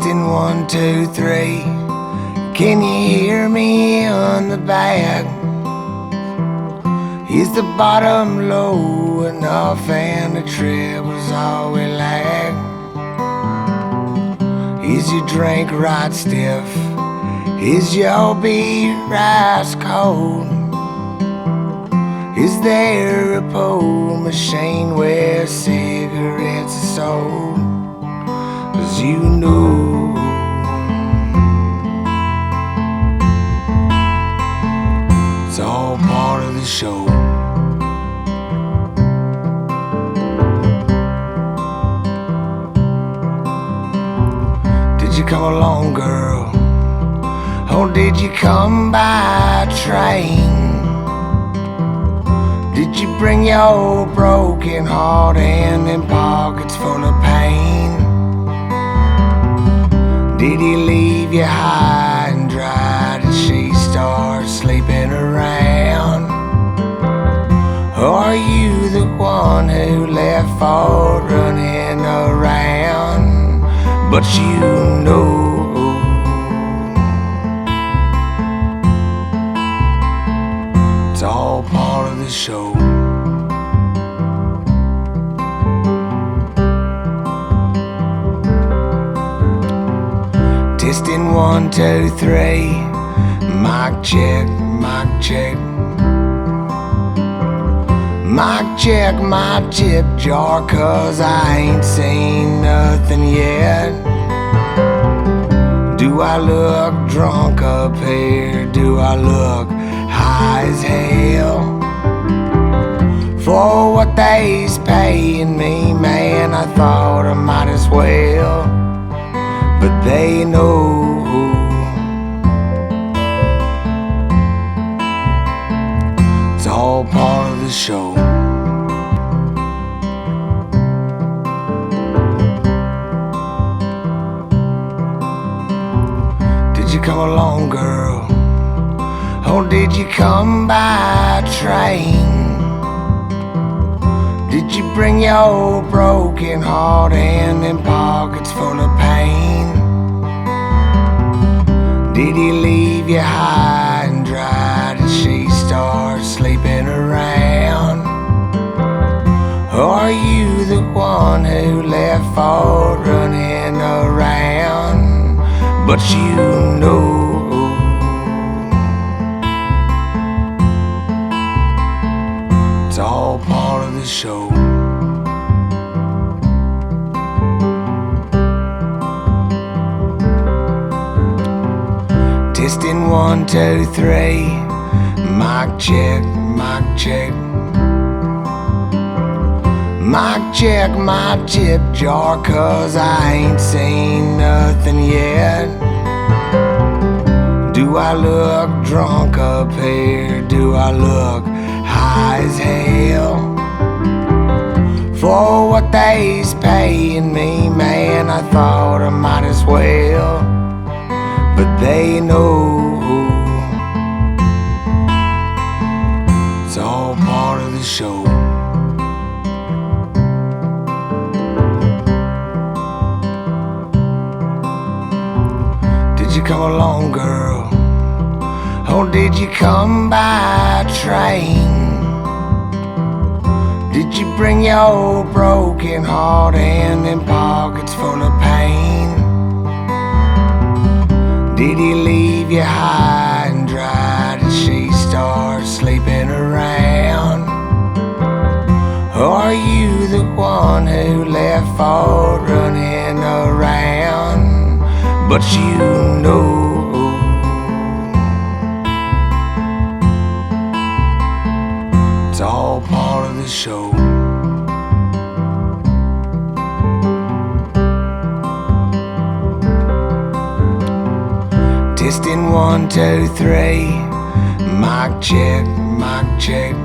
Testing 1, 2, 3. Can you hear me on the back? Is the bottom low enough and the treble's all we lack? Is your drink right stiff? Is your beat rice cold? Is there a pull machine where cigarettes are sold? 'Cause you know it's all part of the show. Did you come along, girl? Or did you come by train? Did you bring your broken heart and them pockets full of pain? Did he leave you high and dry? Did she start sleeping around? Or are you the one who left for running around? But you know it's all part of the show. Testing 1, 2, 3. Mic check, mic check. Mic check my tip jar, 'cause I ain't seen nothing yet. Do I look drunk up here? Do I look high as hell? For what they's paying me, man, I thought I might as well. But they know it's all part of the show. Did you come along, girl? Or did you come by train? Did you bring your broken heart and them pockets full of pain? Did he leave you high and dry? Did she start sleeping around? Or are you the one who left for running around? But you know it's all part of the show. Testing 1, 2, 3. Mic check, mic check. Mic check my tip jar, 'cause I ain't seen nothing yet. Do I look drunk up here? Do I look high as hell? For what they's paying me, man, I thought I might as well. But they know it's all part of the show. Did you come along, girl? Or did you come by train? Did you bring your broken heart and them pockets full of pain? Did he leave you high and dry? Did she start sleeping around? Or are you the one who left for running around? But you know it's all part of the show. Testing 1, 2, 3. Mic check, mic check.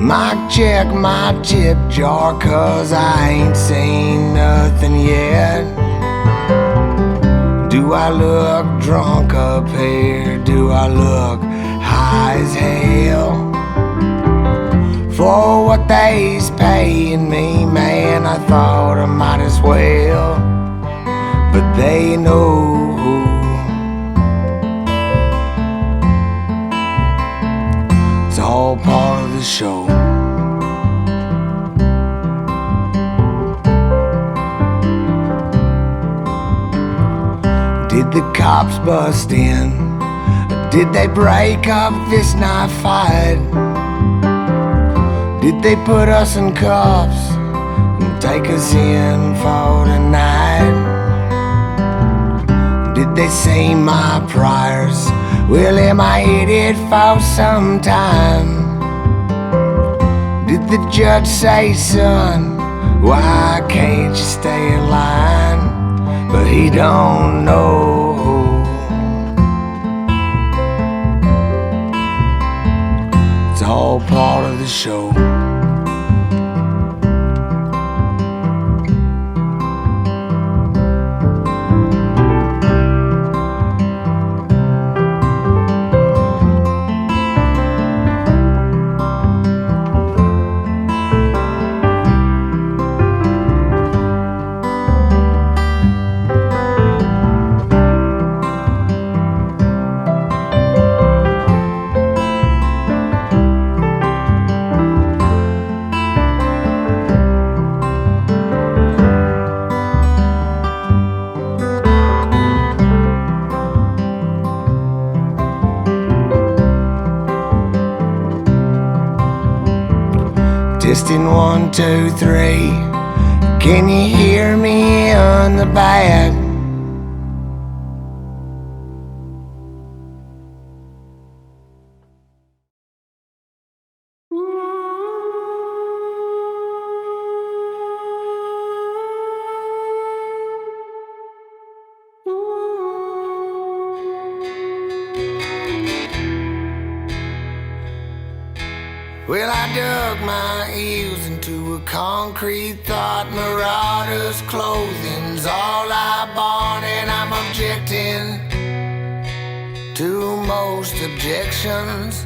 Mic check my tip jar, 'cause I ain't seen nothing yet. Do I look drunk up here? Do I look high as hell? For what they's paying me, man, I thought I might as well. they know. It's all part of the show. Did the cops bust in? Did they break up this night fight? Did they put us in cuffs and take us in for tonight? Did they say my prayers? Well, am I headed for some time? Did the judge say, son, why can't you stay in line? But he don't know. It's all part of the show. Testing 1, 2, 3. Can you hear me on the back? Well, I dug my heels into a concrete thought. Marauder's clothing's all I bought, and I'm objecting to most objections.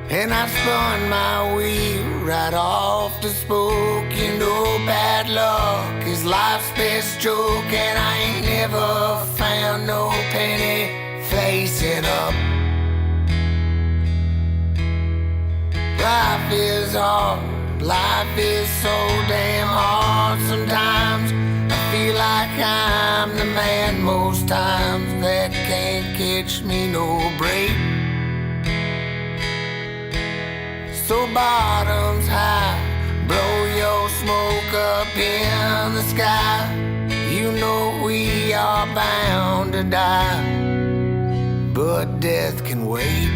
And I spun my wheel right off the spoke. You know, bad luck is life's best joke, and I ain't never found no penny facing up. Life is hard, life is so damn hard. Sometimes I feel like I'm the man most times that can't catch me no break. So bottoms high, blow your smoke up in the sky. You know we are bound to die, but death can wait.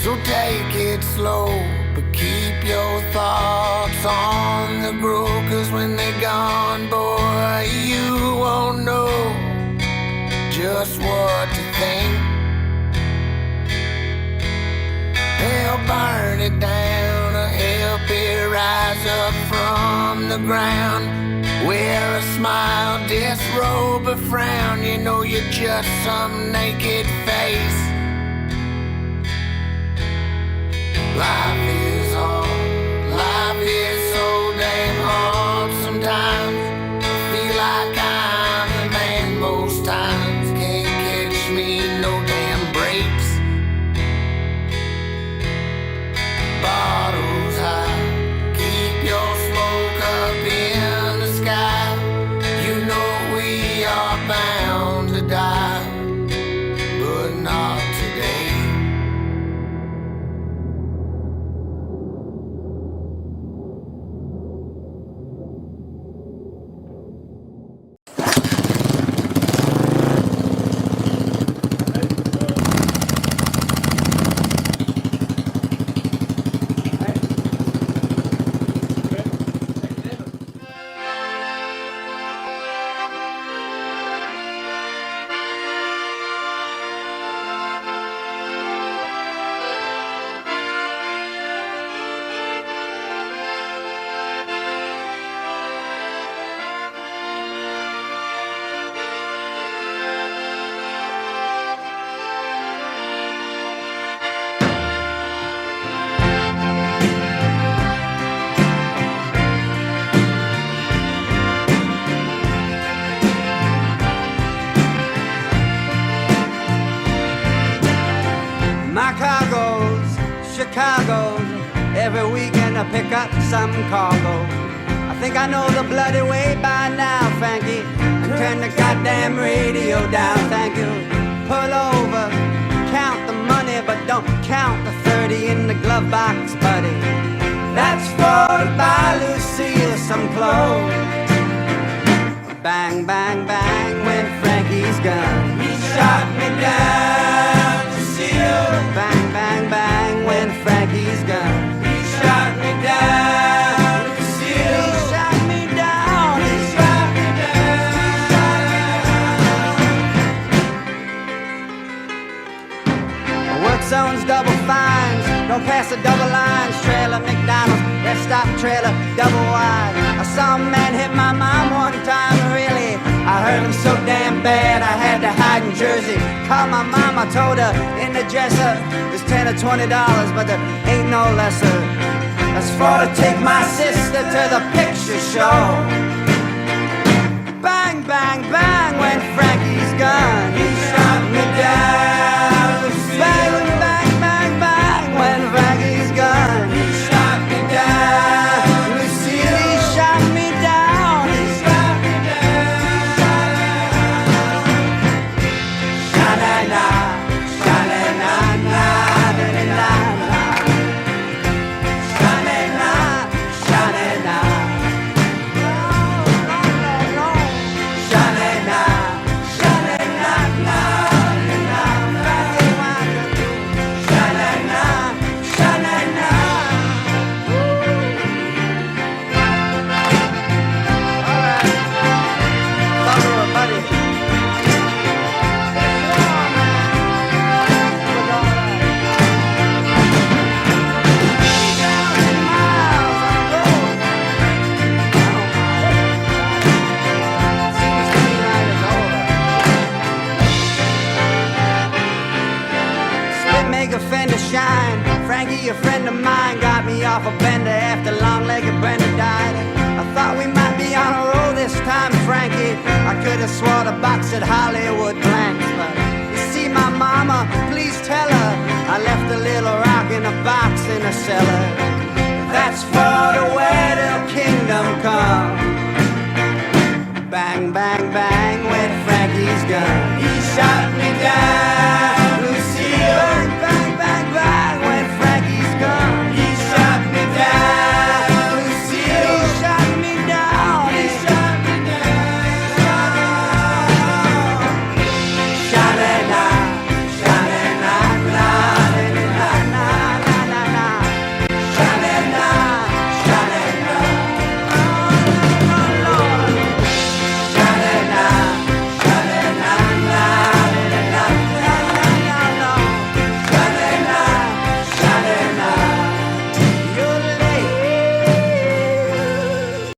So take it slow, but keep your thoughts on the grow. 'Cause when they're gone, boy, you won't know just what to think. They'll burn it down or help it rise up from the ground. Wear a smile, disrobe a frown. You know you're just some naked face. Life is hard, life is so damn hard. Sometimes I feel like I'm the man most times. Can't catch me, no damn breaks. Bottles high, keep your smoke up in the sky. You know we are bound to die, but not today. to pick up some cargo. I think I know the bloody way by now, Frankie. And turn the goddamn radio down, thank you. Pull over, count the money, but don't count the 30 in the glove box, buddy. That's for to buy Lucille some clothes. Bang, bang, bang, went Frankie's gun. He shot me down, Lucille. Bang, bang, bang, went Frankie's gun. He shot me down, Lucille. He shot me down, he shot me down. Work zones, double fines, don't pass the double lines. Trailer, McDonald's, rest stop trailer, double wide. I saw a man hit my mom one time, really. I hurt him so damn bad I had to hide in Jersey. Called my mom, I told her in the dresser, there's $10 or $20, but there ain't no lesser. That's for to take my sister to the picture show. Bang, bang, bang, went Frankie's gun. He shot me down. Bang, bang, bang, bang, went Frankie's gun. He shot me down. Lucille, he shot me down. He shot me down. Sha-na-na, sha-na-na-na, na-na-na. Sha-na-na, sha-na-na. No. Sha-na-na, sha-na-na-na, na-na-na. Sha-na-na, sha-na-na. All right. Thumber, buddy. Make a fender shine. Frankie, a friend of mine, got me off a bender after long-legged Brenda died. I thought we might be on a roll this time, Frankie. I could have swore the box at Hollywood blanks, but you see my mama, please tell her I left a little rock in a box in the cellar. That's for the where till kingdom come. Bang, bang, bang, went Frankie's gun. He shot me down.